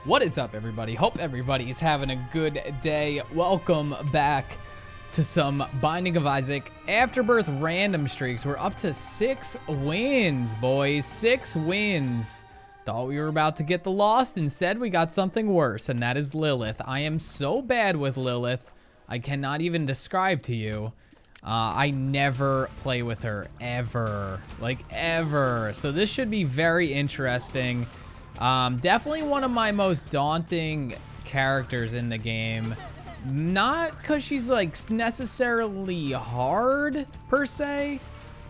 What is up, everybody? Hope everybody's having a good day. Welcome back to some Binding of Isaac Afterbirth random streaks. We're up to 6 wins, boys. 6 wins. Thought we were about to get the lost. Instead, we got something worse, and that is Lilith. I am so bad with Lilith, I cannot even describe to you. I never play with her, ever. Like, ever. So this should be very interesting. Definitely one of my most daunting characters in the game. Not because she's like necessarily hard per se,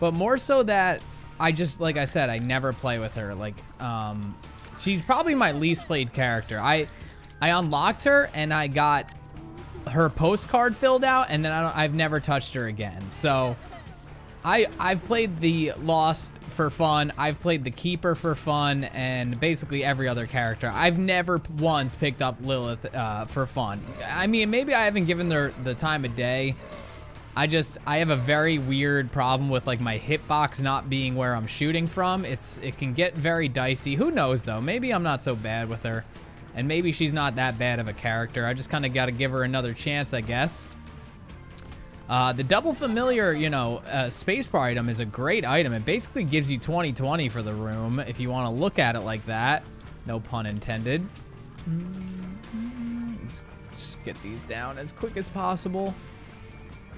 but more so that I just, like I said, I never play with her. Like, she's probably my least played character. I unlocked her and I got her postcard filled out, and then I've never touched her again. So I've played the Lost for fun, I've played the Keeper for fun, and basically every other character. I've never once picked up Lilith for fun. I mean, maybe I haven't given her the time of day. I have a very weird problem with like my hitbox not being where I'm shooting from. It can get very dicey. Who knows though? Maybe I'm not so bad with her, and maybe she's not that bad of a character. I just kind of got to give her another chance, I guess. The double familiar, you know, spacebar item is a great item. It basically gives you 20/20 for the room, if you want to look at it like that. No pun intended. Let's just get these down as quick as possible.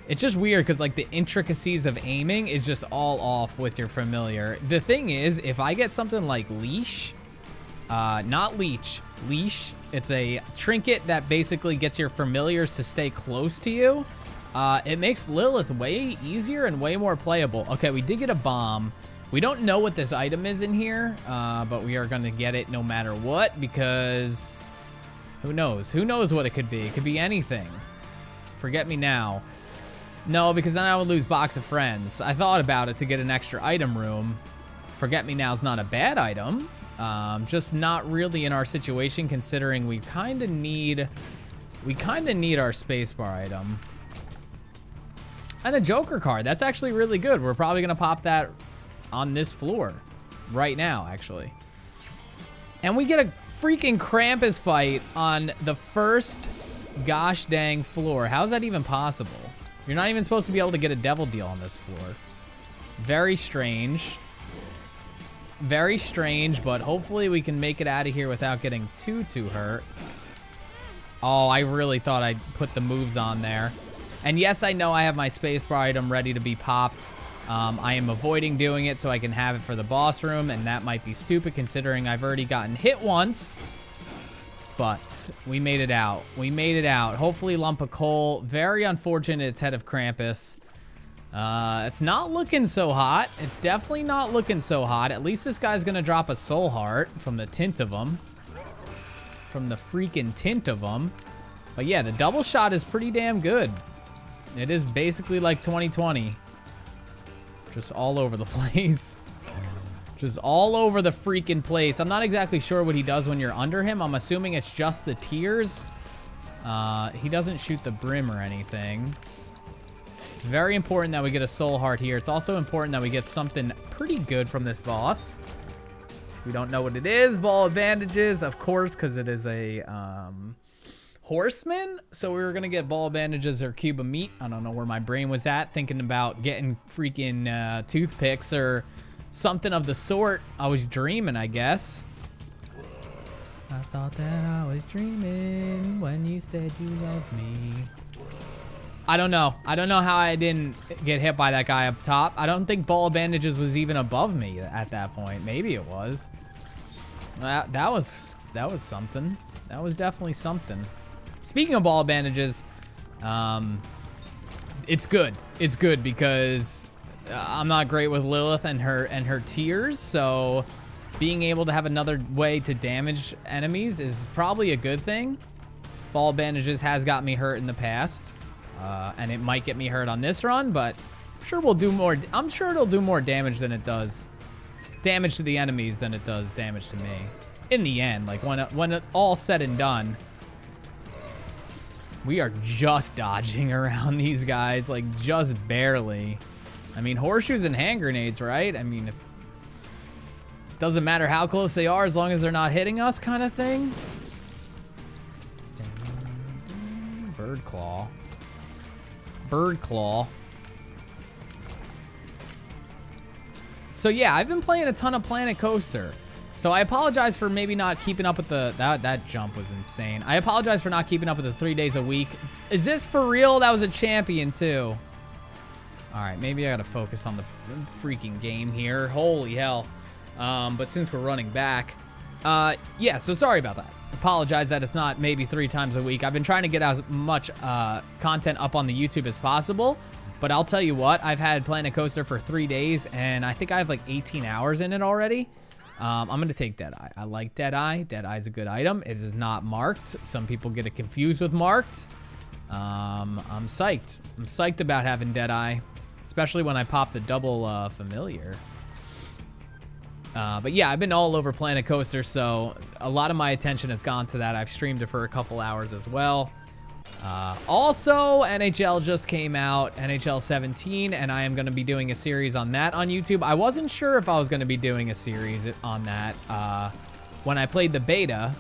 It's just weird because, like, the intricacies of aiming is just all off with your familiar. The thing is, if I get something like Leash, not Leech, Leash, it's a trinket that basically gets your familiars to stay close to you. It makes Lilith way easier and way more playable. Okay, we did get a bomb. We don't know what this item is in here, but we are going to get it no matter what, because who knows? Who knows what it could be? It could be anything. Forget me now. No, because then I would lose Box of Friends. I thought about it to get an extra item room. Forget me now is not a bad item. Just not really in our situation, considering we kind of need our spacebar item. And a Joker card. That's actually really good. We're probably going to pop that on this floor right now, actually. And we get a freaking Krampus fight on the first gosh dang floor. How's that even possible? You're not even supposed to be able to get a devil deal on this floor. Very strange. Very strange, but hopefully we can make it out of here without getting too hurt. Oh, I really thought I'd put the moves on there. And yes, I know I have my spacebar item ready to be popped. I am avoiding doing it so I can have it for the boss room, and that might be stupid considering I've already gotten hit once. But we made it out. We made it out. Hopefully lump of coal. Very unfortunate it's head of Krampus. It's not looking so hot. It's definitely not looking so hot. At least this guy's going to drop a soul heart from the tint of him. From the freaking tint of him. But yeah, the double shot is pretty damn good. It is basically like 20/20. Just all over the place. Just all over the freaking place. I'm not exactly sure what he does when you're under him. I'm assuming it's just the tears. He doesn't shoot the brim or anything. Very important that we get a soul heart here. It's also important that we get something pretty good from this boss. We don't know what it is. Ball of bandages, of course, because it is a horseman. So we were going to get ball of bandages or cube of meat. I don't know where my brain was at, thinking about getting freaking toothpicks or something of the sort. I was dreaming, I guess. I thought that I was dreaming when you said you loved me. I don't know. I don't know how I didn't get hit by that guy up top. I don't think ball of bandages was even above me at that point. Maybe it was. That was something. That was definitely something. Speaking of ball of bandages, it's good. It's good because I'm not great with Lilith and her tears, so being able to have another way to damage enemies is probably a good thing. Ball of bandages has got me hurt in the past. And it might get me hurt on this run, but I'm sure it'll do more damage than it does damage to the enemies than it does damage to me. In the end, like when it all said and done, we are just dodging around these guys, like just barely. I mean, horseshoes and hand grenades, right? I mean, it doesn't matter how close they are as long as they're not hitting us, kind of thing. Bird Claw. Bird Claw. So yeah, I've been playing a ton of Planet Coaster. So I apologize for maybe not keeping up with that jump was insane. I apologize for not keeping up with the 3 days a week. Is this for real? That was a champion too. All right, maybe I gotta focus on the freaking game here. Holy hell. But since we're running back, yeah, so sorry about that. Apologize that it's not maybe 3 times a week. I've been trying to get as much content up on the YouTube as possible. But I'll tell you what, I've had Planet Coaster for 3 days, and I think I have like 18 hours in it already. I'm going to take Deadeye. I like Deadeye. Deadeye's a good item. It is not marked. Some people get it confused with marked. I'm psyched. I'm psyched about having Deadeye, especially when I pop the double familiar. But yeah, I've been all over Planet Coaster, so a lot of my attention has gone to that. I've streamed it for a couple hours as well. Also, NHL just came out, NHL 17, and I am going to be doing a series on that on YouTube. I wasn't sure if I was going to be doing a series on that when I played the beta,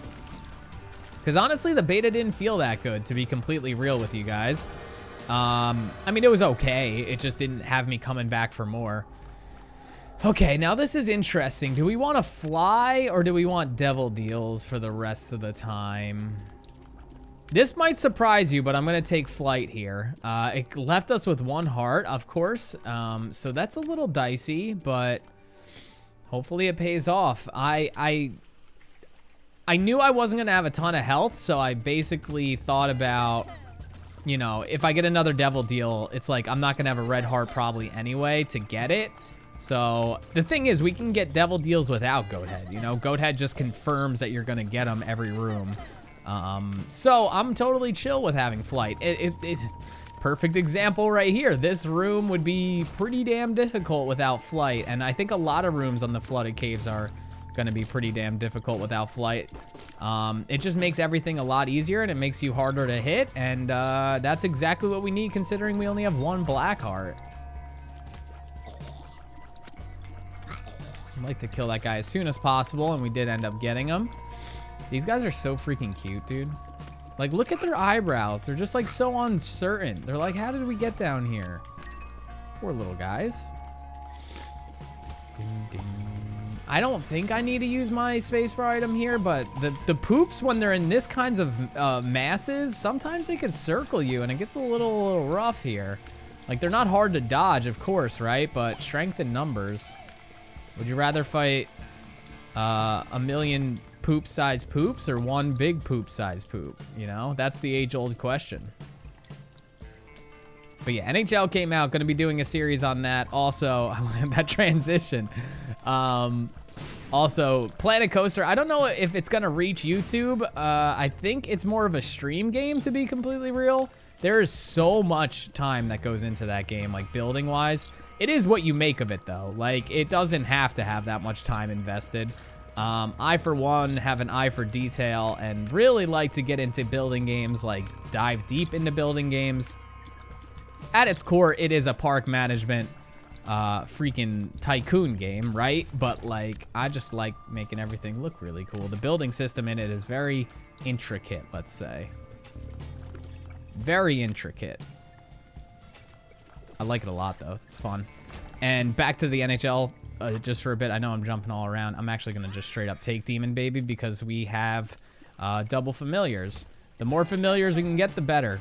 because honestly, the beta didn't feel that good, to be completely real with you guys. I mean, it was okay. It just didn't have me coming back for more. Okay, now this is interesting. Do we want to fly, or do we want devil deals for the rest of the time? This might surprise you, but I'm going to take flight here. It left us with 1 heart, of course. So that's a little dicey, but hopefully it pays off. I knew I wasn't going to have a ton of health, so I basically thought about, you know, if I get another devil deal, it's like I'm not going to have a red heart probably anyway to get it. So the thing is, we can get devil deals without Goathead. You know, Goathead just confirms that you're going to get them every room. So I'm totally chill with having flight. Perfect example right here. This room would be pretty damn difficult without flight, and I think a lot of rooms on the flooded caves are going to be pretty damn difficult without flight. It just makes everything a lot easier, and it makes you harder to hit, and that's exactly what we need considering we only have 1 black heart. I'd like to kill that guy as soon as possible, and we did end up getting him. These guys are so freaking cute, dude. Like, look at their eyebrows. They're just, like, so uncertain. They're like, how did we get down here? Poor little guys. Ding, ding. I don't think I need to use my spacebar item here, but the poops, when they're in this kinds of masses, sometimes they could circle you, and it gets a little rough here. Like, they're not hard to dodge, of course, right? But strength in numbers. Would you rather fight a million poop-sized poops or 1 big poop-sized poop? You know, that's the age-old question. But yeah, NHL came out. Going to be doing a series on that. Also, that transition. Also, Planet Coaster. I don't know if it's going to reach YouTube. I think it's more of a stream game, to be completely real. There is so much time that goes into that game, like building-wise. It is what you make of it, though. Like, it doesn't have to have that much time invested. I, for one, have an eye for detail and really like to get into building games, like dive deep into building games. At its core, it is a park management freaking tycoon game, right? But, like, I just like making everything look really cool. The building system in it is very intricate, let's say. Very intricate. I like it a lot, though. It's fun. And back to the NHL. Just for a bit, I know I'm jumping all around. I'm actually going to just straight up take Demon Baby because we have double familiars. The more familiars we can get, the better.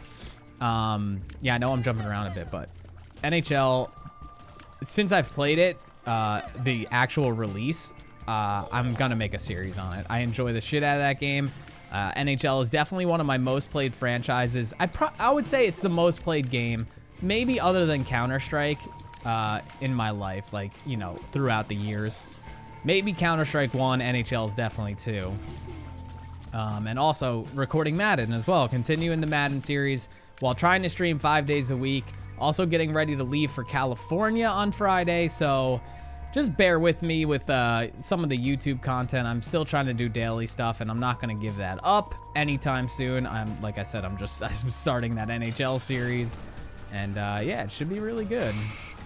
Yeah, I know I'm jumping around a bit, but NHL, since I've played it, the actual release, I'm going to make a series on it. I enjoy the shit out of that game. NHL is definitely one of my most played franchises. I would say it's the most played game, maybe other than Counter-Strike. In my life, like, you know, throughout the years. Maybe Counter-Strike 1, NHL is definitely 2. And also recording Madden as well, continuing the Madden series while trying to stream 5 days a week. Also getting ready to leave for California on Friday, so just bear with me with some of the YouTube content. I'm still trying to do daily stuff, and I'm not going to give that up anytime soon. Like I said, I'm starting that NHL series, and yeah, it should be really good.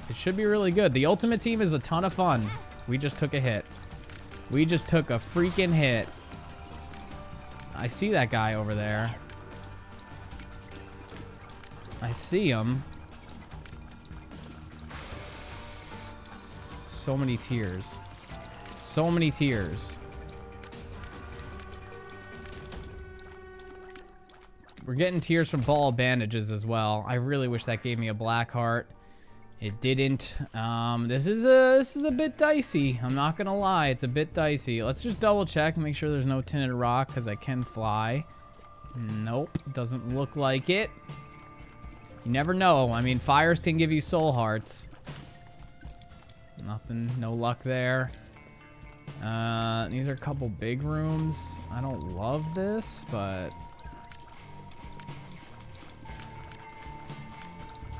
It should be really good. The Ultimate Team is a ton of fun. We just took a hit. We just took a freaking hit. I see that guy over there. I see him. So many tears. So many tears. We're getting tears from ball bandages as well. I really wish that gave me a black heart. It didn't. This is a bit dicey. I'm not gonna lie, it's a bit dicey. Let's just double check, make sure there's no tinted rock, because I can fly. Nope, doesn't look like it. You never know. I mean, fires can give you soul hearts. Nothing, no luck there. These are a couple big rooms. I don't love this, but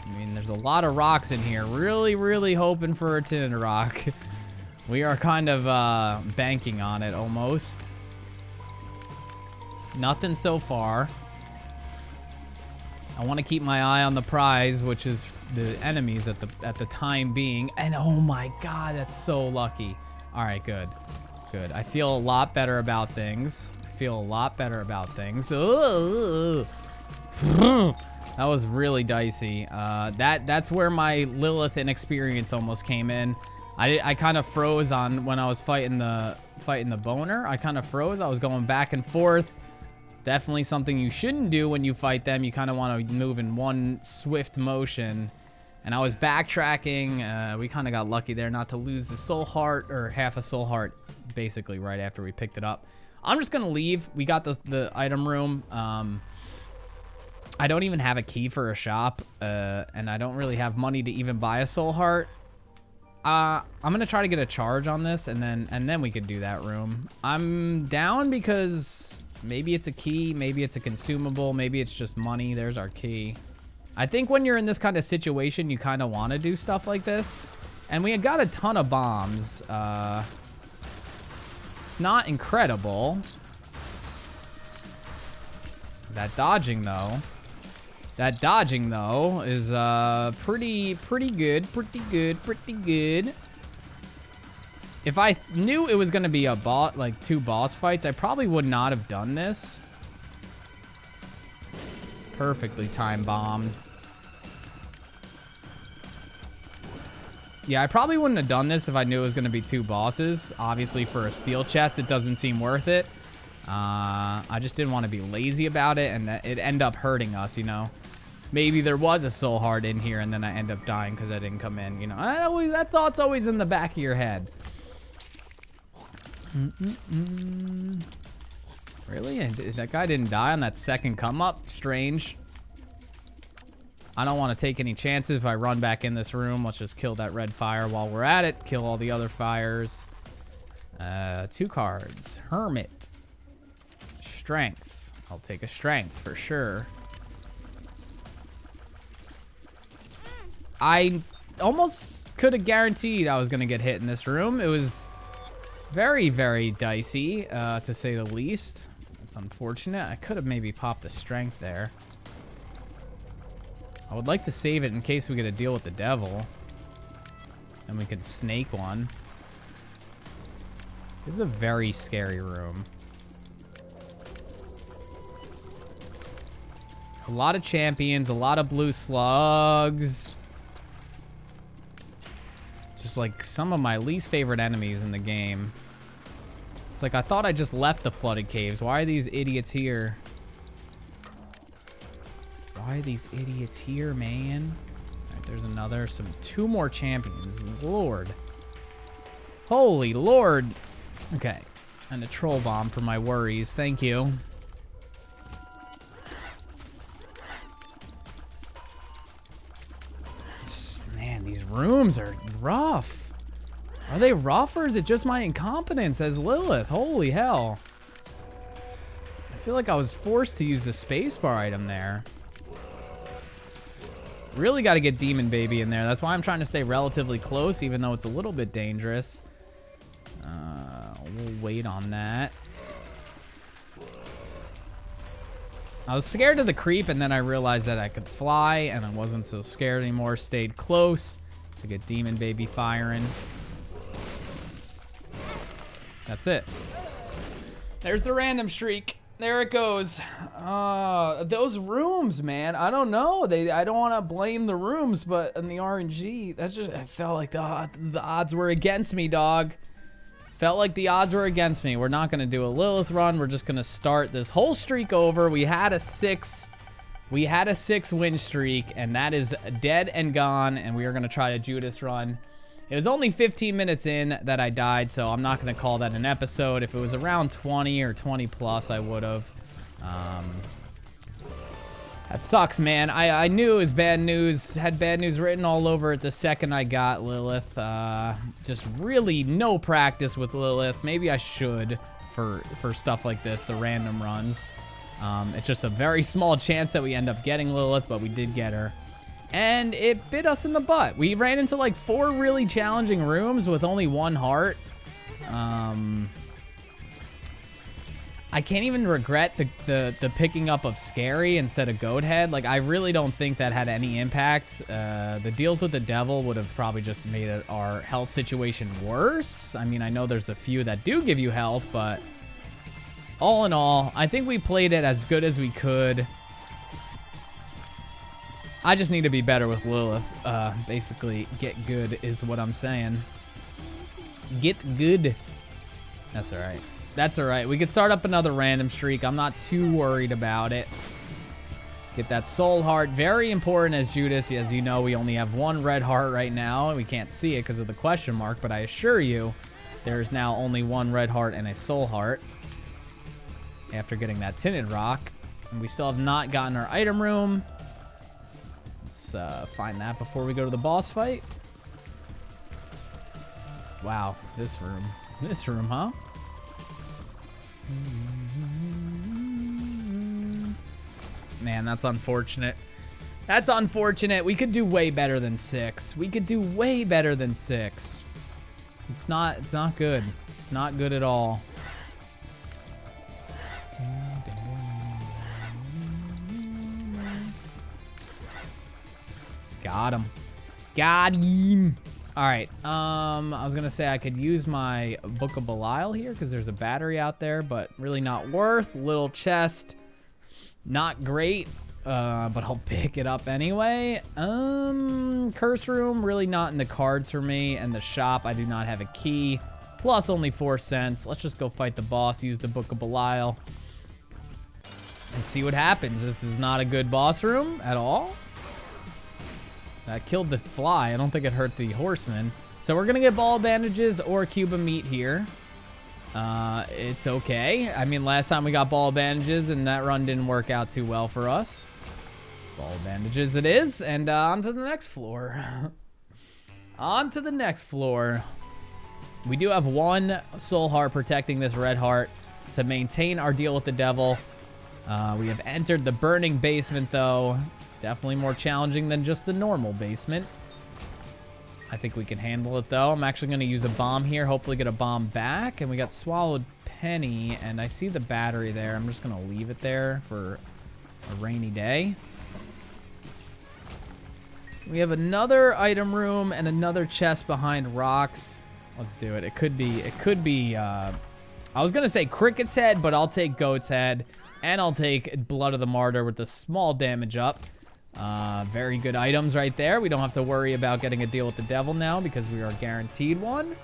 I mean, there's a lot of rocks in here. Really, really hoping for a tinted rock. We are kind of banking on it almost. Nothing so far. I want to keep my eye on the prize, which is the enemies at the time being. And oh my god, that's so lucky. All right, good. Good. I feel a lot better about things. I feel a lot better about things. That was really dicey. That's where my Lilith inexperience almost came in. I kind of froze on when I was fighting the boner. I kind of froze. I was going back and forth. Definitely something you shouldn't do when you fight them. You kind of want to move in one swift motion. And I was backtracking. We kind of got lucky there not to lose the soul heart, or half a soul heart, basically right after we picked it up. I'm just gonna leave. We got the item room. I don't even have a key for a shop, and I don't really have money to even buy a soul heart. I'm gonna try to get a charge on this, and then we could do that room. I'm down because maybe it's a key, maybe it's a consumable, maybe it's just money. There's our key. I think when you're in this kind of situation, you kind of want to do stuff like this. And we got a ton of bombs. It's not incredible. That dodging though is pretty good, pretty good. If I knew it was gonna be a like 2 boss fights, I probably would not have done this. Perfectly time bombed. Yeah, I probably wouldn't have done this if I knew it was gonna be 2 bosses. Obviously, for a steel chest, it doesn't seem worth it. I just didn't want to be lazy about it, and it ended up hurting us, you know. Maybe there was a soul heart in here, and then I end up dying because I didn't come in, you know. That thought's always in the back of your head. Really? That guy didn't die on that second come up? Strange. I don't want to take any chances if I run back in this room. Let's just kill that red fire while we're at it. Kill all the other fires. 2 cards. Hermit. Strength. I'll take a strength for sure. I almost could have guaranteed I was going to get hit in this room. It was very, very dicey, to say the least. It's unfortunate. I could have maybe popped the strength there. I would like to save it in case we get to deal with the devil. And we could snake one. This is a very scary room. A lot of champions, a lot of blue slugs. Just like some of my least favorite enemies in the game. It's like I thought I just left the flooded caves. Why are these idiots here? Why are these idiots here, man? All right, there's another. 2 more champions. Lord. Holy Lord. Okay. And a troll bomb for my worries. Thank you. Man, these rooms are rough. Are they rough, or is it just my incompetence as Lilith? Holy hell. I feel like I was forced to use the spacebar item there. Really got to get Demon Baby in there. That's why I'm trying to stay relatively close, even though it's a little bit dangerous. We'll wait on that. I was scared of the creep, and then I realized that I could fly, and I wasn't so scared anymore. Stayed close to get Demon Baby firing. That's it. There's the random streak. There it goes. Those rooms, man. I don't know. I don't want to blame the rooms, but in the RNG, that's just, I felt like the odds were against me, dog. Felt like the odds were against me. We're not going to do a Lilith run. We're just going to start this whole streak over. We had a 6 win streak, and that is dead and gone, and we are going to try a Judas run. It was only 15 minutes in that I died, so I'm not going to call that an episode. If it was around 20 or 20 plus, I would have. That sucks, man. I knew it was bad news. Had bad news written all over it the second I got Lilith. Just really no practice with Lilith. Maybe I should for stuff like this, the random runs. It's just a very small chance that we end up getting Lilith, but we did get her. And it bit us in the butt. We ran into like 4 really challenging rooms with only 1 heart. I can't even regret the picking up of Scary instead of Goat Head. Like, I really don't think that had any impact. The deals with the devil would have probably just made our health situation worse. I mean, I know there's a few that do give you health, but all in all, I think we played it as good as we could. I just need to be better with Lilith. Basically, get good is what I'm saying. Get good. That's all right. That's all right. We could start up another random streak. I'm not too worried about it. Get that soul heart. Very important as Judas. As you know, we only have 1 red heart right now. We can't see it because of the question mark, but I assure you, there is now only 1 red heart and a soul heart after getting that tinted rock. And we still have not gotten our item room. Find that before we go to the boss fight. Wow, this room, huh? Man, that's unfortunate. That's unfortunate. We could do way better than 6. We could do way better than 6. It's not good. It's not good at all. Got him. Got him. All right. I was going to say I could use my Book of Belial here because there's a battery out there, but really not worth. Little chest. Not great, but I'll pick it up anyway. Curse room, really not in the cards for me. And the shop, I do not have a key. Plus only 4 cents. Let's just go fight the boss. Use the Book of Belial. And see what happens. This is not a good boss room at all. That killed the fly. I don't think it hurt the horseman. So we're going to get ball bandages or a cube of meat here. It's okay. I mean, last time we got ball bandages and that run didn't work out too well for us. Ball bandages it is. And on to the next floor. On to the next floor. We do have 1 soul heart protecting this red heart to maintain our deal with the devil. We have entered the burning basement, though. Definitely more challenging than just the normal basement. I think we can handle it, though. I'm actually going to use a bomb here. Hopefully get a bomb back. And we got Swallowed Penny. And I see the battery there. I'm just going to leave it there for a rainy day. We have another item room and another chest behind rocks. Let's do it. It could be, I was going to say Cricket's head, but I'll take Goat's head. And I'll take Blood of the Martyr with the small damage up. Very good items right there. We don't have to worry about getting a deal with the devil now because we are guaranteed one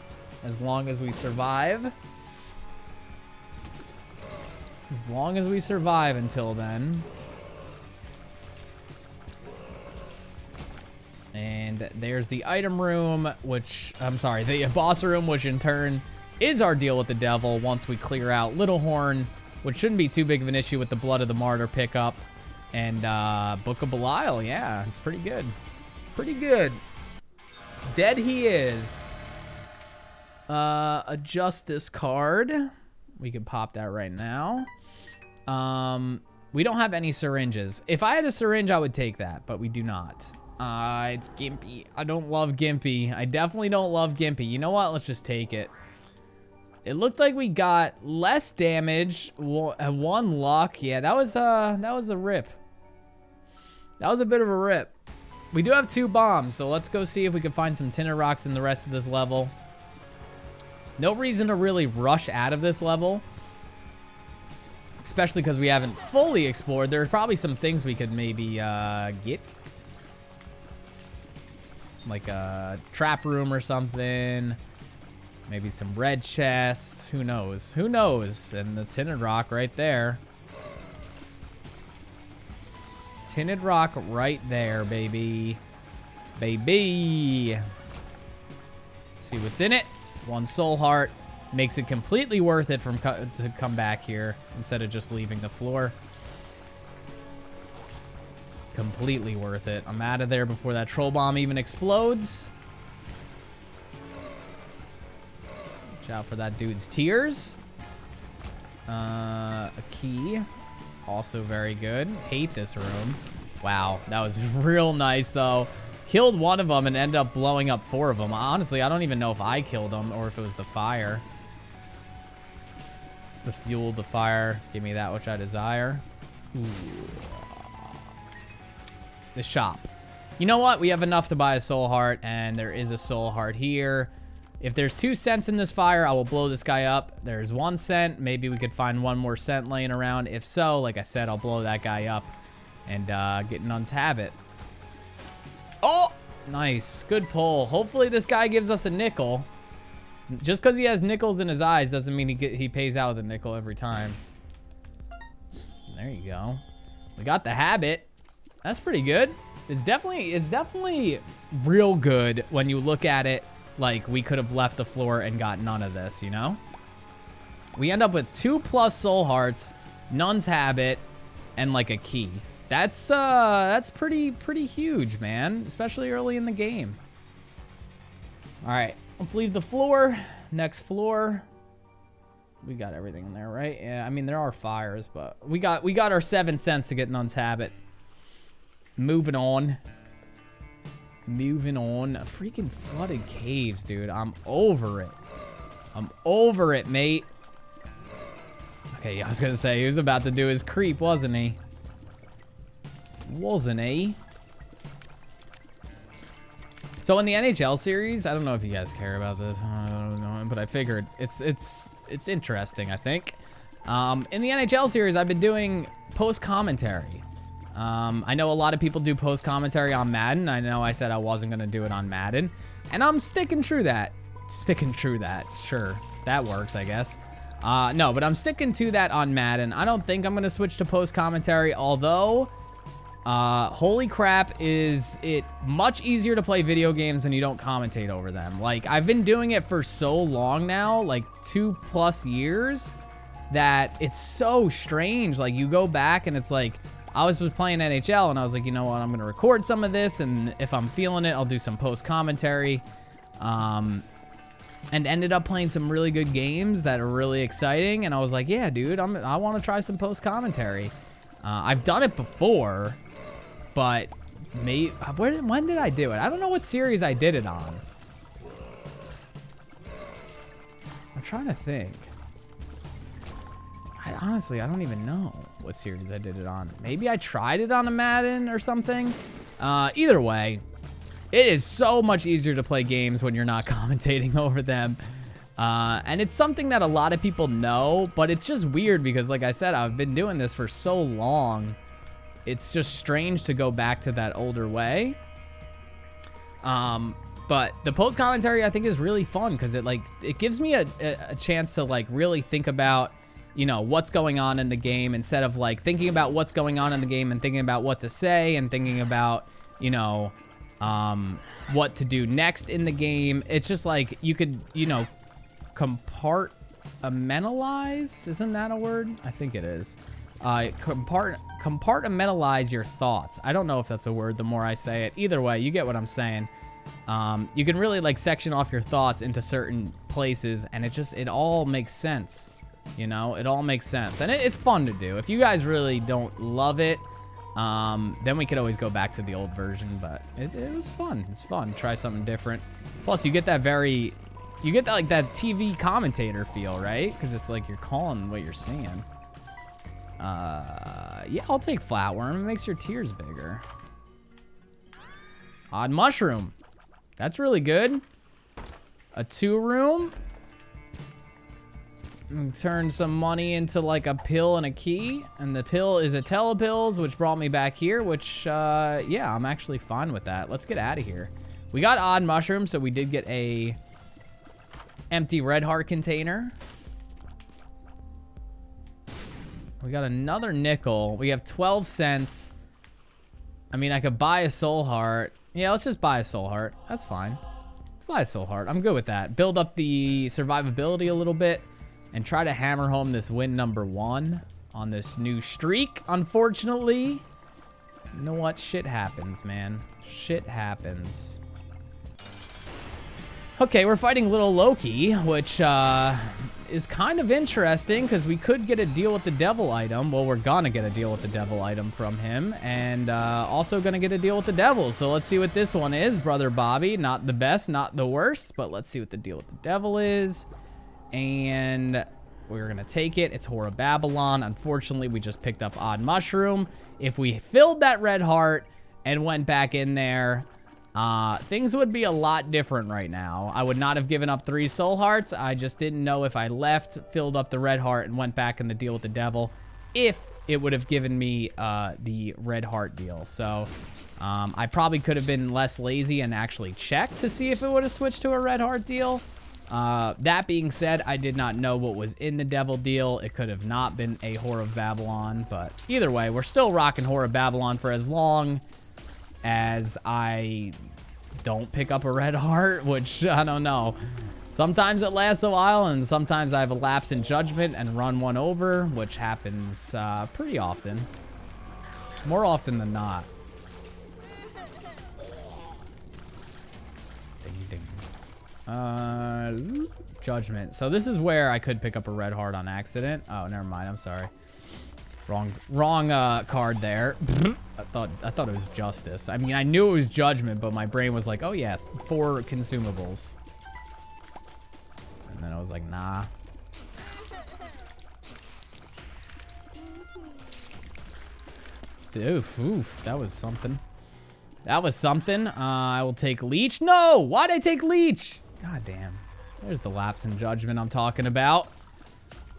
as long as we survive. As long as we survive until then. And there's the item room, which, I'm sorry, the boss room, which in turn is our deal with the devil once we clear out Little Horn, which shouldn't be too big of an issue with the Blood of the Martyr pickup. And Book of Belial, yeah, it's pretty good. Pretty good. Dead he is. A Justice card. We can pop that right now. We don't have any syringes. If I had a syringe, I would take that, but we do not. It's Gimpy. I don't love Gimpy. I definitely don't love Gimpy. You know what? Let's just take it. It looked like we got less damage, 1 luck. Yeah, that was a rip. That was a bit of a rip. We do have 2 bombs, so let's go see if we can find some tinted rocks in the rest of this level. No reason to really rush out of this level, especially because we haven't fully explored. There are probably some things we could maybe get. Like a trap room or something. Maybe some red chests. Who knows? Who knows? And the tinted rock right there. Tinted rock right there, baby. Baby. Let's see what's in it. 1 soul heart. Makes it completely worth it to come back here instead of just leaving the floor. Completely worth it. I'm out of there before that troll bomb even explodes. Watch out for that dude's tears. A key. Also very good. Hate this room. Wow, that was real nice, though. Killed one of them and ended up blowing up 4 of them. Honestly, I don't even know if I killed them or if it was the fire. The fuel, the fire. Give me that which I desire. Ooh. The shop. You know what? We have enough to buy a soul heart, and there is a soul heart here. If there's 2 cents in this fire, I will blow this guy up. There's 1 cent. Maybe we could find 1 more cent laying around. If so, like I said, I'll blow that guy up and get Nun's Habit. Oh, nice. Good pull. Hopefully this guy gives us a nickel. Just because he has nickels in his eyes doesn't mean he pays out with a nickel every time. There you go. We got the habit. That's pretty good. It's definitely real good when you look at it like we could have left the floor and got none of this, you know? We end up with 2+ soul hearts, Nun's Habit, and like a key. That's pretty huge, man, especially early in the game. All right, let's leave the floor. Next floor. We got everything in there, right? Yeah, I mean there are fires, but we got our 7 cents to get Nun's Habit. Moving on. Moving on. Freaking flooded caves, dude. I'm over it. I'm over it, mate. Okay, I was gonna say he was about to do his creep, wasn't he? Wasn't he? So in the NHL series, I don't know if you guys care about this, I don't know, but I figured it's interesting, I think. In the NHL series, I've been doing post-commentary. I know a lot of people do post-commentary on Madden. I know I said I wasn't going to do it on Madden. And I'm sticking true that. Sure. That works, I guess. No, but I'm sticking to that on Madden. I don't think I'm going to switch to post-commentary, although... holy crap, is it much easier to play video games when you don't commentate over them. Like, I've been doing it for so long now, like 2+ years, that it's so strange. Like, you go back and it's like... I was playing NHL, and I was like, you know what, I'm going to record some of this, and if I'm feeling it, I'll do some post-commentary. And ended up playing some really good games that are really exciting, and I was like, yeah, dude, I want to try some post-commentary. I've done it before, but when did I do it? I don't know what series I did it on. I'm trying to think. Honestly, I don't even know what series I did it on. Maybe I tried it on a Madden or something. Either way, it is so much easier to play games when you're not commentating over them. And it's something that a lot of people know, but it's just weird because, like I said, I've been doing this for so long. It's just strange to go back to that older way. But the post commentary I think is really fun because it gives me a chance to like really think about, you know, what's going on in the game instead of like thinking about what's going on in the game and thinking about what to say and thinking about, you know, what to do next in the game. It's just like you could, you know, compartmentalize. Isn't that a word? I think it is. Compartmentalize your thoughts. I don't know if that's a word the more I say it. Either way, you get what I'm saying. You can really like section off your thoughts into certain places and it all makes sense. You know, it all makes sense. And it's fun to do. If you guys really don't love it, then we could always go back to the old version. But it was fun. It's fun. Try something different. Plus, you get that like that TV commentator feel, right? Because it's like you're calling what you're seeing. Yeah, I'll take Flatworm. It makes your tears bigger. Odd Mushroom. That's really good. A 2-room. Turn some money into like a pill and a key. And the pill is a telepills, which brought me back here, which, yeah, I'm actually fine with that. Let's get out of here. We got odd mushrooms, so we did get a empty red heart container. We got another nickel. We have 12 cents. I mean, I could buy a soul heart. Yeah, let's just buy a soul heart. That's fine. Let's buy a soul heart. I'm good with that. Build up the survivability a little bit and try to hammer home this win number 1 on this new streak. Unfortunately, you know what? Shit happens, man. Shit happens. Okay, we're fighting Little Loki, which is kind of interesting because we could get a deal with the devil item. Well, we're gonna get a deal with the devil item from him, and also gonna get a deal with the devil. So let's see what this one is. Brother Bobby, not the best, not the worst, but let's see what the deal with the devil is. And we're gonna take it. It's Whore of Babylon. Unfortunately, we just picked up Odd Mushroom. If we filled that red heart and went back in there, things would be a lot different right now. I would not have given up 3 soul hearts. I just didn't know if I left, filled up the red heart, and went back in the deal with the devil, if it would have given me the red heart deal. So I probably could have been less lazy and actually checked to see if it would have switched to a red heart deal. That being said, I did not know what was in the devil deal. It could have not been a Whore of Babylon, but either way, we're still rocking Whore of Babylon for as long as I don't pick up a red heart, which I don't know. Sometimes it lasts a while, and sometimes I have a lapse in judgment and run one over, which happens pretty often. More often than not. Ding, ding. Judgment. So this is where I could pick up a red heart on accident. Oh, never mind. I'm sorry. Wrong card there. I thought it was justice. I mean, I knew it was judgment, but my brain was like, oh yeah, 4 consumables. And then I was like, nah. Oof, that was something. That was something. I will take leech. No, why'd I take leech? God damn. There's the lapse in judgment I'm talking about.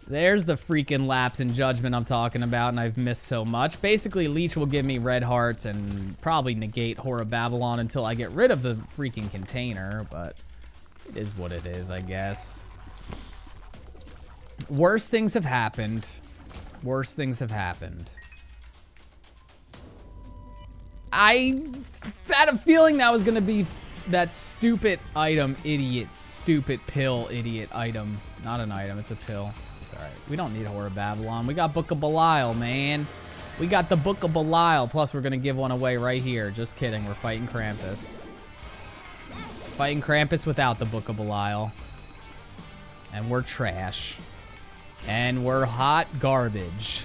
There's the freaking lapse in judgment I'm talking about, and I've missed so much. Basically, leech will give me red hearts and probably negate Whore of Babylon until I get rid of the freaking container, but it is what it is, I guess. Worse things have happened. Worse things have happened. I had a feeling that was going to be that stupid item, stupid pill, idiot item. Not an item, it's a pill. It's all right. We don't need Whore of Babylon. We got Book of Belial, man. We got the Book of Belial. Plus, we're going to give one away right here. Just kidding. We're fighting Krampus. Fighting Krampus without the Book of Belial. And we're trash. And we're hot garbage.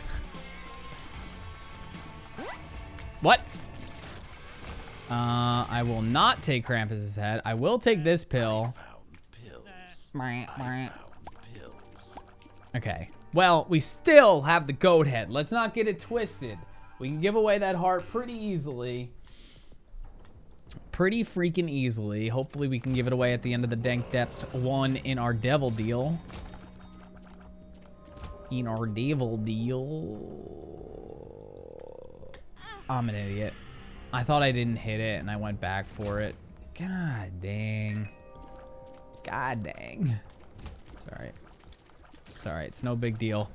What? I will not take Krampus's head. I will take this pill. Okay. Well, we still have the goat head. Let's not get it twisted. We can give away that heart pretty easily. Pretty freaking easily. Hopefully we can give it away at the end of the Dank Depths 1 in our devil deal. In our devil deal. I'm an idiot. I thought I didn't hit it and I went back for it. God dang. God dang. It's alright. It's alright. It's no big deal.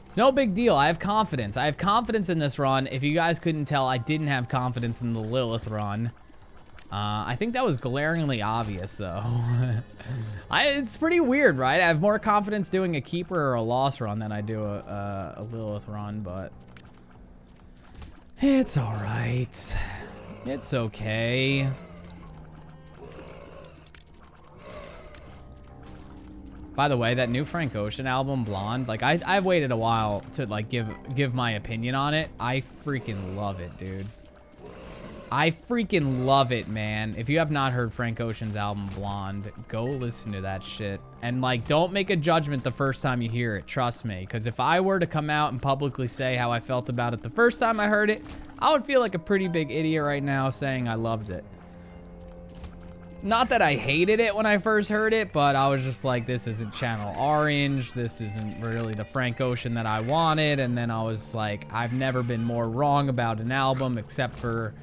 It's no big deal. I have confidence. I have confidence in this run. If you guys couldn't tell, I didn't have confidence in the Lilith run. I think that was glaringly obvious, though. It's pretty weird, right? I have more confidence doing a Keeper or a Lost run than I do a Lilith run, but it's alright. It's okay. By the way, that new Frank Ocean album, Blonde, like I've waited a while to like give my opinion on it. I freaking love it, dude. I freaking love it, man. If you have not heard Frank Ocean's album, Blonde, go listen to that shit. And like, don't make a judgment the first time you hear it. Trust me. Because if I were to come out and publicly say how I felt about it the first time I heard it, I would feel like a pretty big idiot right now saying I loved it. Not that I hated it when I first heard it, but I was just like, this isn't Channel Orange. This isn't really the Frank Ocean that I wanted. And then I was like, I've never been more wrong about an album except for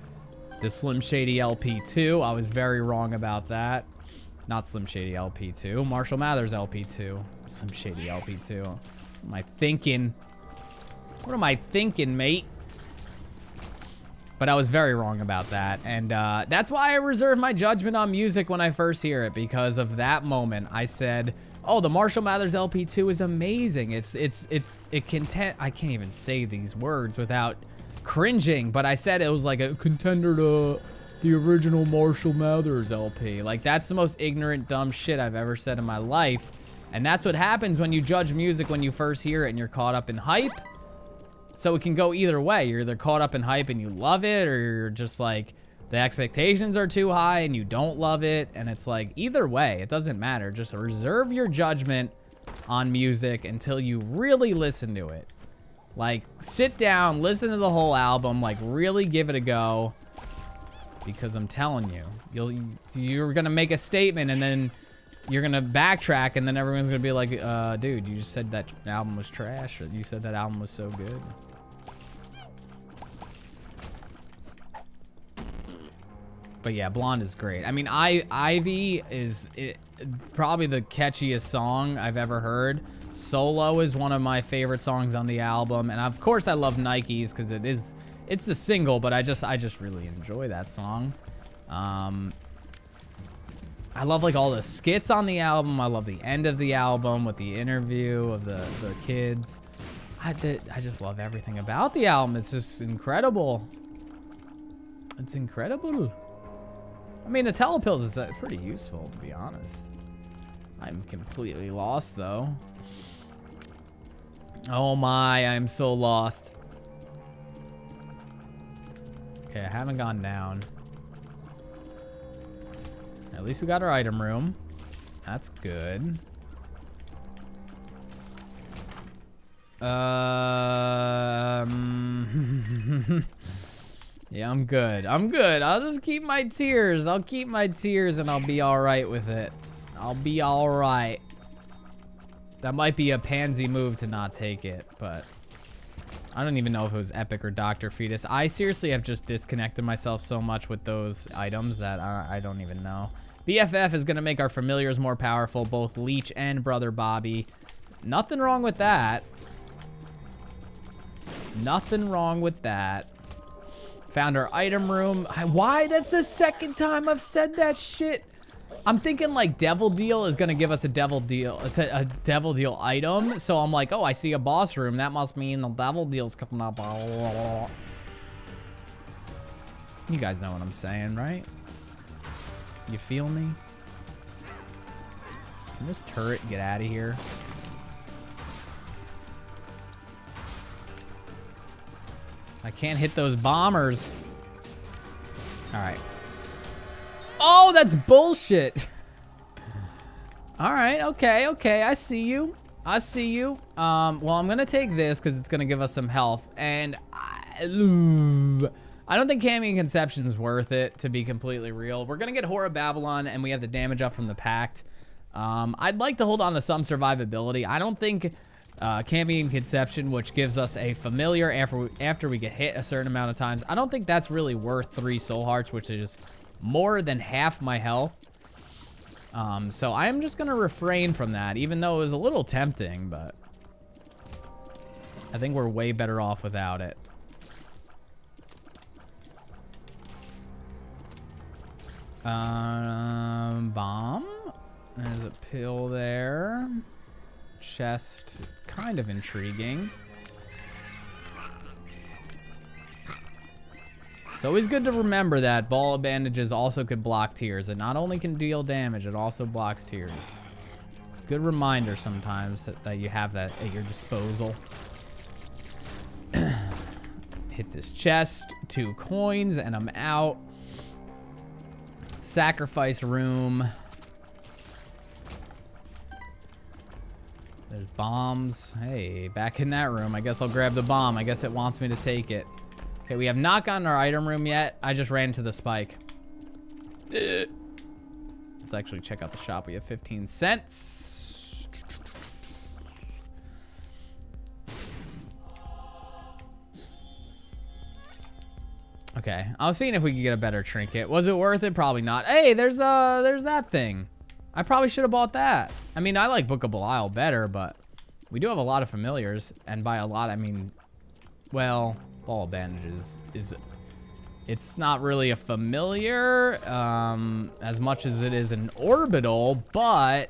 the Slim Shady LP2. I was very wrong about that. Not Slim Shady LP2. Marshall Mathers LP2. Slim Shady LP2. What am I thinking? What am I thinking, mate? But I was very wrong about that. And that's why I reserve my judgment on music when I first hear it. Because of that moment, I said, oh, the Marshall Mathers LP2 is amazing. I can't even say these words without cringing. But I said it was like a contender to the original Marshall Mathers LP. Like, that's the most ignorant, dumb shit I've ever said in my life. And that's what happens when you judge music when you first hear it and you're caught up in hype. So it can go either way. You're either caught up in hype and you love it, or you're just like, the expectations are too high and you don't love it. And it's like, either way, it doesn't matter. Just reserve your judgment on music until you really listen to it. Like, sit down, listen to the whole album, like, really give it a go. Because I'm telling you, you're going to make a statement and then you're going to backtrack and then everyone's going to be like, dude, you just said that album was trash, or you said that album was so good. But yeah, Blonde is great. I mean, Ivy is probably the catchiest song I've ever heard. Solo is one of my favorite songs on the album. And of course I love Nikes because it's the single, but I just really enjoy that song. I love like all the skits on the album. I love the end of the album with the interview of the kids. I just love everything about the album. It's just incredible. It's incredible. I mean, the telepills is pretty useful, to be honest. I'm completely lost, though. Oh my, I'm so lost. Okay, I haven't gone down. At least we got our item room. That's good. Yeah, I'm good. I'm good. I'll just keep my tears. I'll keep my tears and I'll be all right with it. I'll be all right. That might be a pansy move to not take it, but I don't even know if it was Epic or Dr. Fetus. I seriously have just disconnected myself so much with those items that I don't even know. BFF is going to make our familiars more powerful, both Leech and Brother Bobby. Nothing wrong with that. Nothing wrong with that. Found our item room. Why? That's the second time I've said that shit. I'm thinking like Devil Deal is going to give us a Devil Deal item. So I'm like, oh, I see a boss room. That must mean the Devil Deal's coming up. You guys know what I'm saying, right? You feel me? Can this turret get out of here? I can't hit those bombers. All right. Oh, that's bullshit. All right, okay. I see you. I see you. Well, I'm gonna take this because it's gonna give us some health, and I don't think Cambion Conception is worth it, to be completely real. We're gonna get Whore of Babylon, and we have the damage up from the Pact. I'd like to hold on to some survivability. I don't think Cambion Conception, which gives us a familiar after we get hit a certain amount of times, I don't think that's really worth 3 soul hearts, which is more than half my health. So I am just gonna refrain from that, even though it was a little tempting, but I think we're way better off without it. Bomb. There's a pill there. Chest, kind of intriguing. It's always good to remember that Ball of Bandages also could block tears. It not only can deal damage, it also blocks tears. It's a good reminder sometimes that you have that at your disposal. Hit this chest, 2 coins, and I'm out. Sacrifice room. There's bombs. Hey, back in that room. I guess I'll grab the bomb. I guess it wants me to take it. Okay, we have not gotten our item room yet. I just ran to the spike. Let's actually check out the shop. We have 15 cents. Okay, I was seeing if we could get a better trinket. Was it worth it? Probably not. Hey, there's that thing. I probably should have bought that. I mean, I like Book of Belial better, but we do have a lot of familiars, and by a lot, I mean, well, Ball of Bandages is, it's not really a familiar, as much as it is an orbital, but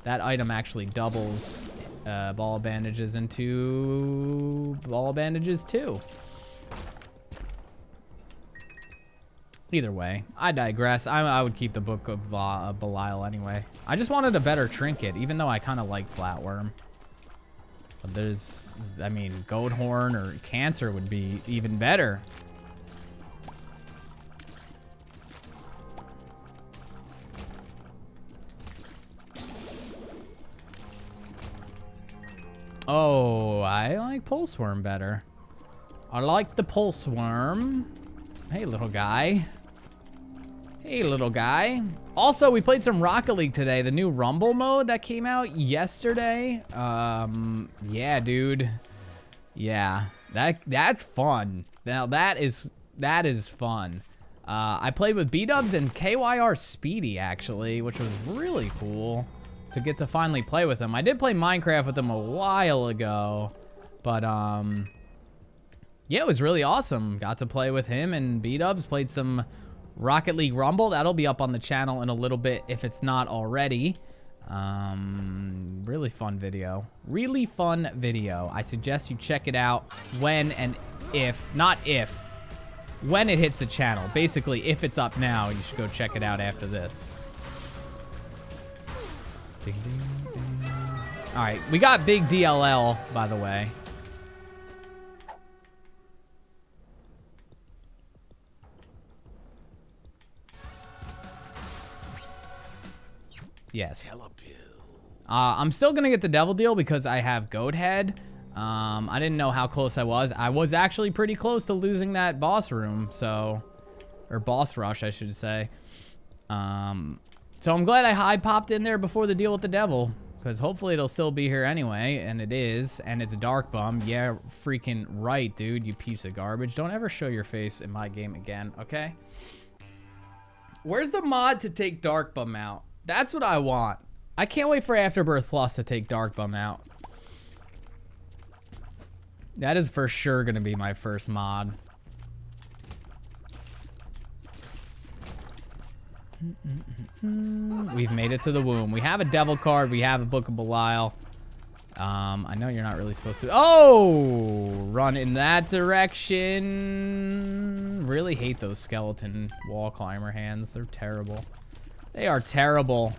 that item actually doubles Ball of Bandages into Ball of Bandages too. Either way, I digress. I would keep the Book of Belial anyway. I just wanted a better trinket, even though I kind of like Flatworm. But there's, I mean, Goat Horn or Cancer would be even better. Oh, I like Pulse Worm better. I like the Pulse Worm. Hey, little guy. Hey, little guy. Also, we played some Rocket League today. The new Rumble mode that came out yesterday. Yeah, dude. Yeah, that's fun. Now, that is fun. I played with B-Dubs and KYR Speedy, actually, which was really cool to get to finally play with him. I did play Minecraft with him a while ago, but, yeah, it was really awesome. Got to play with him and B-Dubs. Played some Rocket League Rumble. That'll be up on the channel in a little bit if it's not already. Really fun video. Really fun video. I suggest you check it out when and if, not if, when it hits the channel. Basically, if it's up now, you should go check it out after this. Ding, ding, ding. All right, we got big DLL, by the way. Yes. I'm still gonna get the Devil Deal because I have Goat Head. I didn't know how close I was. I was actually pretty close to losing that boss room, so, or boss rush, I should say. So I'm glad I high popped in there before the deal with the devil, because hopefully it'll still be here anyway, and it is, and it's Dark Bum. Yeah, freaking right, dude, you piece of garbage. Don't ever show your face in my game again, okay? Where's the mod to take Dark Bum out? That's what I want. I can't wait for Afterbirth Plus to take Dark Bum out. That is for sure going to be my first mod. We've made it to the womb. We have a devil card. We have a Book of Belial. I know you're not really supposed to. Oh, run in that direction. Really hate those skeleton wall climber hands. They're terrible. They are terrible.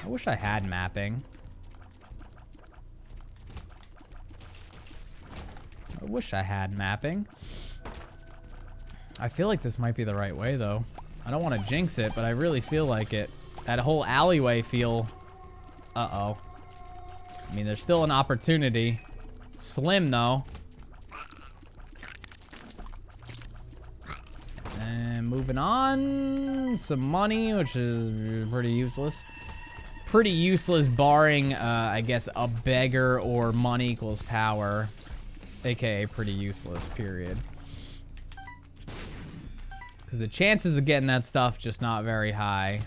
I wish I had mapping. I wish I had mapping. I feel like this might be the right way, though. I don't want to jinx it, but I really feel like it. That whole alleyway feel... Uh-oh. I mean, there's still an opportunity. Slim, though. And moving on. Some money, which is pretty useless. Pretty useless, barring, I guess, a beggar or money equals power. AKA pretty useless, period. Because the chances of getting that stuff just not very high.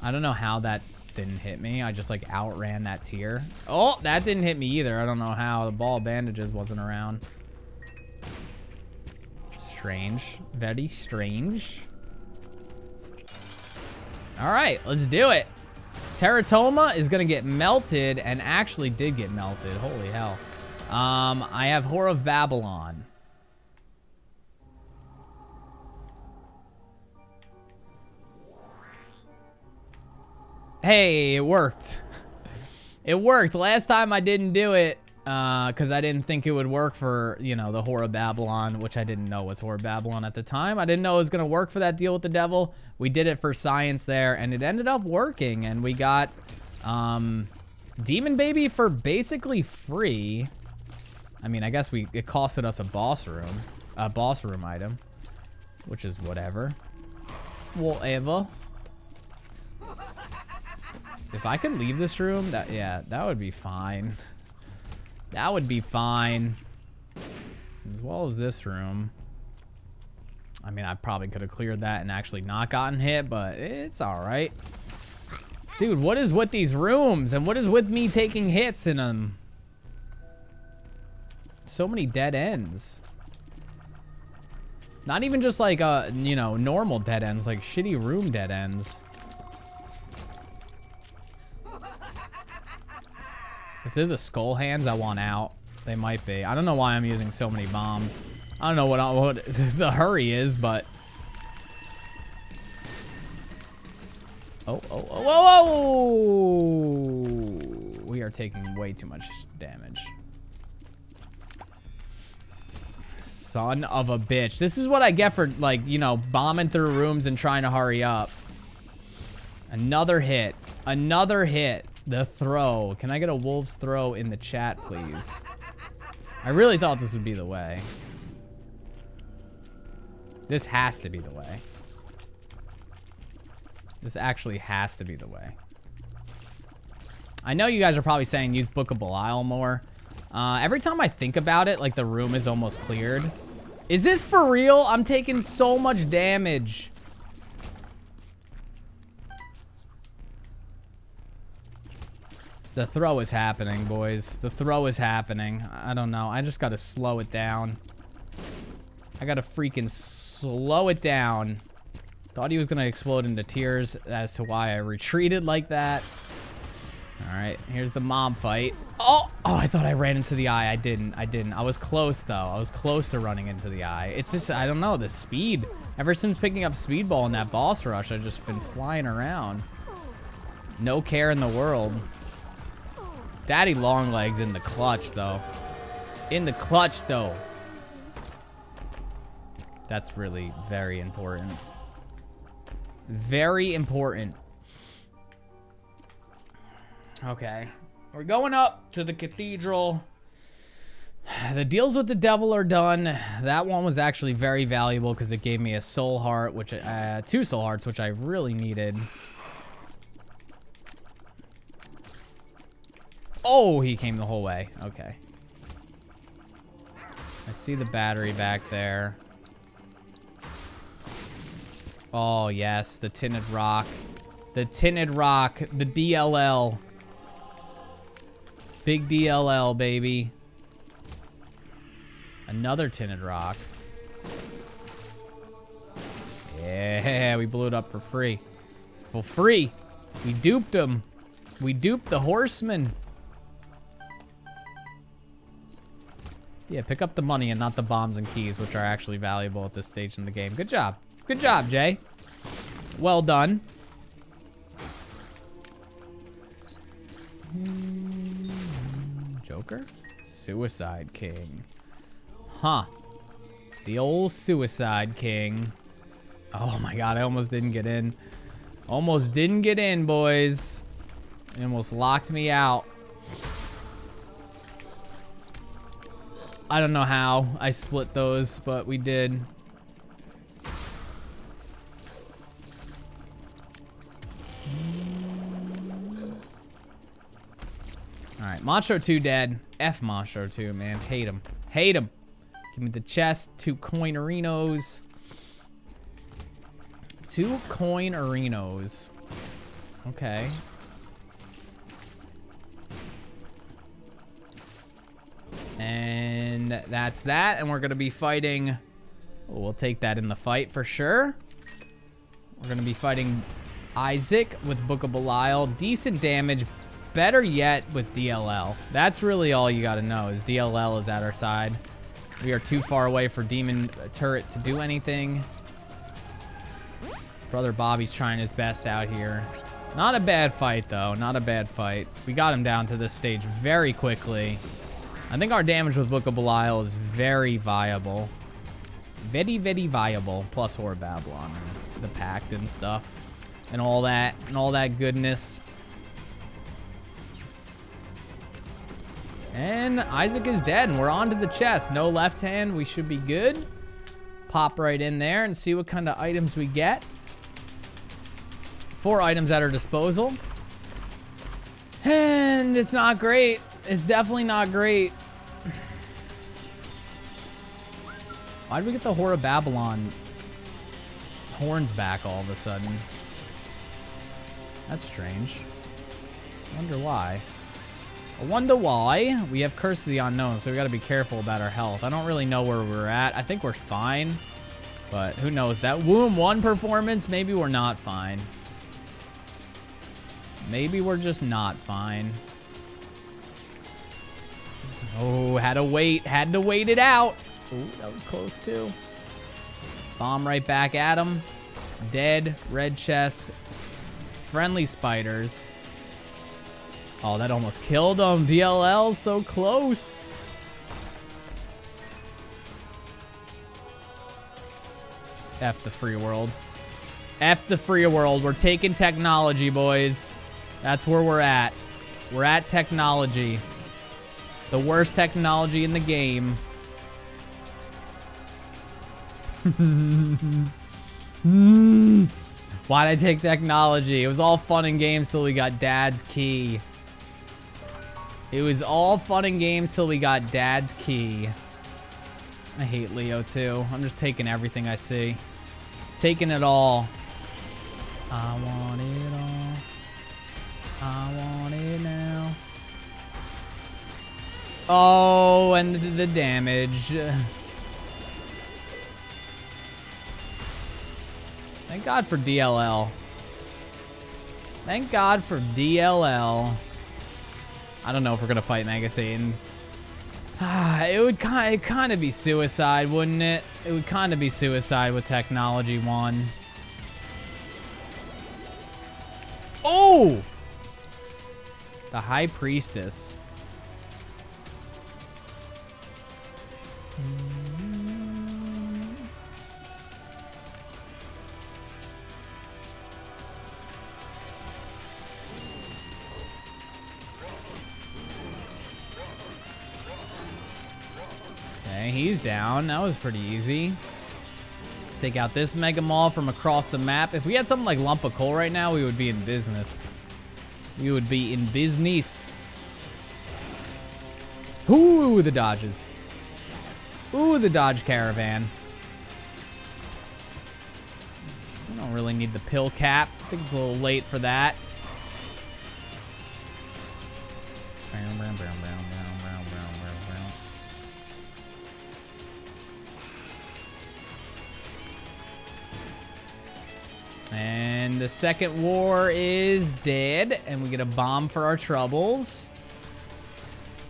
I don't know how that didn't hit me. I just, like, outran that tier. Oh, that didn't hit me either. I don't know how. The Ball of Bandages wasn't around. Strange. Very strange. Alright, let's do it. Teratoma is going to get melted, and actually did get melted. Holy hell. I have Whore of Babylon. Hey, it worked. It worked. Last time I didn't do it because I didn't think it would work for, you know, the Whore of Babylon, which I didn't know was Whore of Babylon at the time. I didn't know it was going to work for that deal with the devil. We did it for science there, and it ended up working, and we got Demon Baby for basically free. I mean, I guess it costed us a boss room item, which is whatever. Whatever. If I could leave this room, that would be fine. That would be fine. As well as this room. I mean, I probably could have cleared that and actually not gotten hit, but it's all right. Dude, what is with these rooms? And what is with me taking hits in them? So many dead ends. Not even just like, you know, normal dead ends, like shitty room dead ends. If they're the skull hands, I want out. They might be. I don't know why I'm using so many bombs. I don't know what the hurry is, but... Oh, whoa, whoa! We are taking way too much damage. Son of a bitch. This is what I get for, like, you know, bombing through rooms and trying to hurry up. Another hit. Another hit. The throw. Can I get a wolf's throw in the chat, please? I really thought this would be the way. This has to be the way. This actually has to be the way. I know you guys are probably saying use Book of Belial more. Every time I think about it, like the room is almost cleared. Is this for real? I'm taking so much damage. The throw is happening, boys. The throw is happening. I don't know. I just gotta slow it down. I gotta freaking slow it down. Thought he was gonna explode into tears as to why I retreated like that. All right, here's the mob fight. Oh, I thought I ran into the eye. I didn't. I was close, though. I was close to running into the eye. It's just, I don't know, the speed. Ever since picking up Speedball in that boss rush, I've just been flying around. No care in the world. Daddy Longlegs in the clutch, though. In the clutch, though. That's really very important. Very important. Okay. We're going up to the cathedral. The deals with the devil are done. That one was actually very valuable because it gave me a soul heart, which 2 soul hearts, which I really needed. Oh, he came the whole way. Okay. I see the battery back there. Oh, yes. The tinted rock. The tinted rock. The DLL. Big DLL, baby. Another tinted rock. Yeah, we blew it up for free. For free. We duped him. We duped the horseman. Yeah, pick up the money and not the bombs and keys, which are actually valuable at this stage in the game. Good job. Good job, Jay. Well done. Joker? Suicide King. Huh. The old Suicide King. Oh my god, I almost didn't get in. Almost didn't get in, boys. It almost locked me out. I don't know how I split those, but we did. Alright, Macho 2 dead. F Macho 2, man. Hate him. Hate him. Give me the chest. 2 coinerinos. 2 coinerinos. Okay. And that's that. And we're going to be fighting... Oh, we'll take that in the fight for sure. We're going to be fighting Isaac with Book of Belial. Decent damage. Better yet with DLL. That's really all you got to know is DLL is at our side. We are too far away for Demon Turret to do anything. Brother Bobby's trying his best out here. Not a bad fight, though. Not a bad fight. We got him down to this stage very quickly. I think our damage with Book of Belial is very viable. Very, very viable. Plus Whore of Babylon and the Pact and stuff. And all that goodness. And Isaac is dead, and we're on to the chest. No left hand. We should be good. Pop right in there and see what kind of items we get. 4 items at our disposal. And it's not great. It's definitely not great. Why did we get the Whore of Babylon horns back all of a sudden? That's strange. I wonder why. I wonder why. We have Curse of the Unknown, so we got to be careful about our health. I don't really know where we're at. I think we're fine, but who knows? That Womb 1 performance, maybe we're not fine. Maybe we're just not fine. Oh, had to wait. Had to wait it out. Ooh, that was close too. Bomb right back at him. Dead. Red chest. Friendly spiders. Oh, that almost killed him. DLL, so close. F the free world. F the free world. We're taking technology, boys. That's where we're at. We're at technology. The worst technology in the game. Why'd I take technology? It was all fun and games till we got Dad's key. It was all fun and games till we got Dad's key. I hate Leo too. I'm just taking everything I see. Taking it all. I want it all. I want it now. Oh, and the damage. Thank God for DLL. Thank God for DLL. I don't know if we're gonna fight Mega Satan. It would kind of be suicide, wouldn't it? It would kind of be suicide with technology 1. Oh! The High Priestess. Okay, he's down. That was pretty easy. Take out this Mega Maul from across the map. If we had something like Lump of Coal right now, we would be in business. We would be in business. Ooh, the dodges. Ooh, the Dodge Caravan. We don't really need the pill cap. I think it's a little late for that. And the second war is dead, and we get a bomb for our troubles.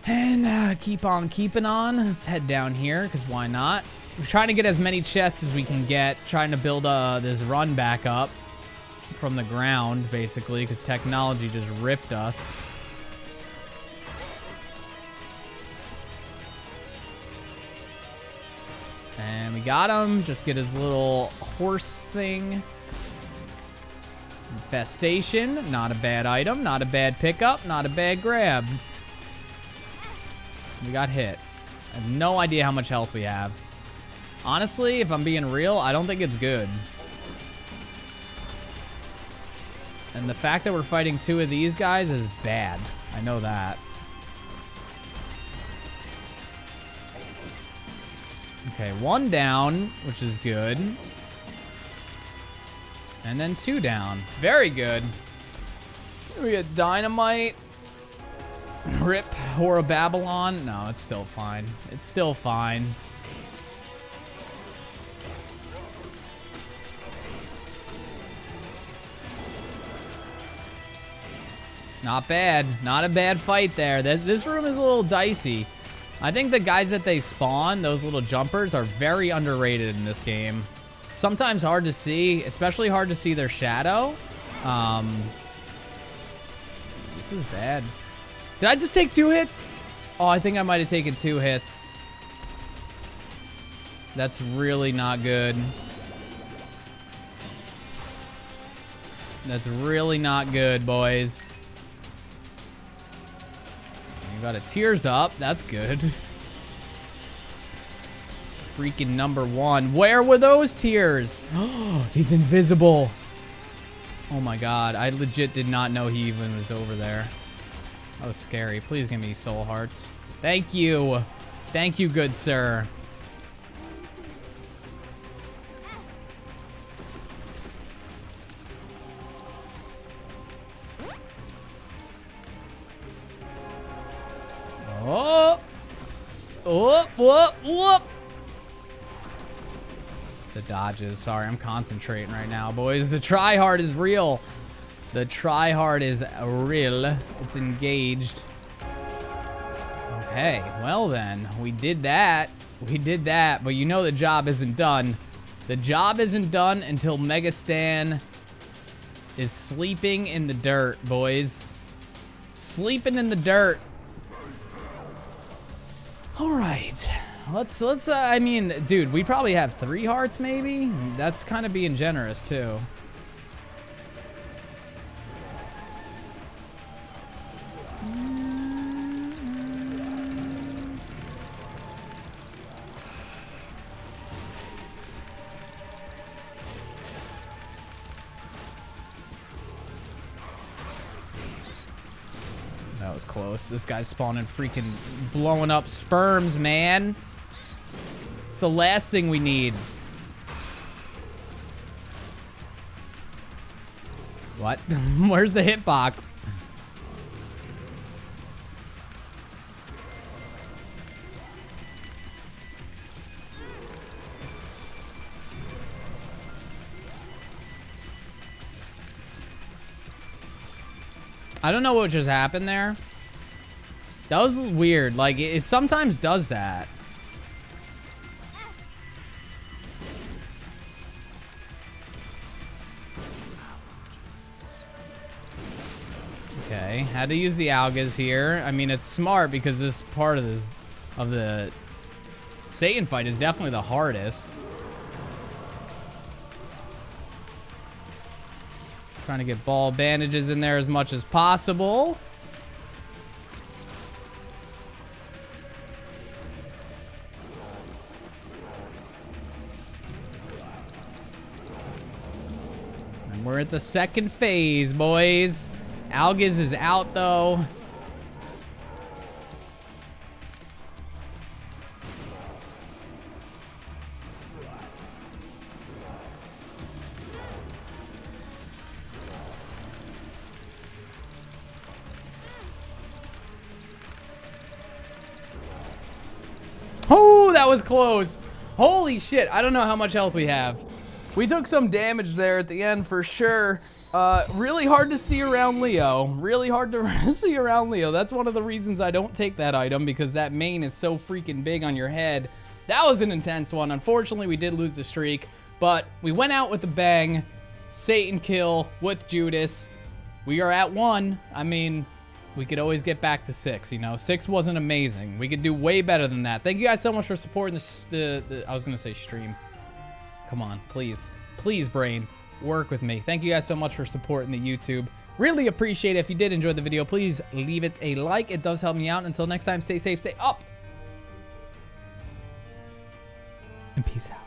And keep on keeping on. Let's head down here, because why not? We're trying to get as many chests as we can get, trying to build this run back up from the ground, basically, because technology just ripped us. And we got him. Just get his little horse thing. Infestation. Not a bad item. Not a bad pickup. Not a bad grab. We got hit. I have no idea how much health we have. Honestly, if I'm being real, I don't think it's good. And the fact that we're fighting 2 of these guys is bad. I know that. Okay, 1 down, which is good. And then 2 down. Very good. We get Dynamite. Rip. Whore of Babylon. No, it's still fine. It's still fine. Not bad. Not a bad fight there. This room is a little dicey. I think the guys that they spawn, those little jumpers, are very underrated in this game. Sometimes hard to see, especially hard to see their shadow. This is bad. Did I just take 2 hits? Oh, I think I might have taken 2 hits. That's really not good. That's really not good, boys. You got a tears up. That's good. Freaking number 1. Where were those tears? Oh, he's invisible. Oh my god, I legit did not know he even was over there. That was scary. Please give me soul hearts. Thank you. Thank you, good sir. Oh. Whoop, whoop, whoop. The dodges. Sorry, I'm concentrating right now, boys. The try-hard is real. The try-hard is real. It's engaged. Okay, well then. We did that. We did that, but you know the job isn't done. The job isn't done until Mega Stan is sleeping in the dirt, boys. Sleeping in the dirt. All right. Let's I mean, dude, we probably have 3 hearts maybe. That's kind of being generous too. That was close. This guy's spawning freaking blowing up sperms, man. It's the last thing we need. What? Where's the hitbox? I don't know what just happened there. That was weird. Like, it sometimes does that. Okay, had to use the algas here. I mean, it's smart because this part of the Satan fight is definitely the hardest. Trying to get ball bandages in there as much as possible. And we're at the second phase, boys. Algas is out, though. Oh, that was close. Holy shit. I don't know how much health we have. We took some damage there at the end for sure. Really hard to see around Leo. Really hard to see around Leo. That's one of the reasons I don't take that item, because that mane is so freaking big on your head. That was an intense one. Unfortunately, we did lose the streak, but we went out with a bang. Satan kill with Judas. We are at 1. I mean, we could always get back to 6, you know. 6 wasn't amazing. We could do way better than that. Thank you guys so much for supporting the I was going to say stream. Come on, please. Please, brain, work with me. Thank you guys so much for supporting the YouTube. Really appreciate it. If you did enjoy the video, please leave it a like. It does help me out. Until next time, stay safe, stay up, and peace out.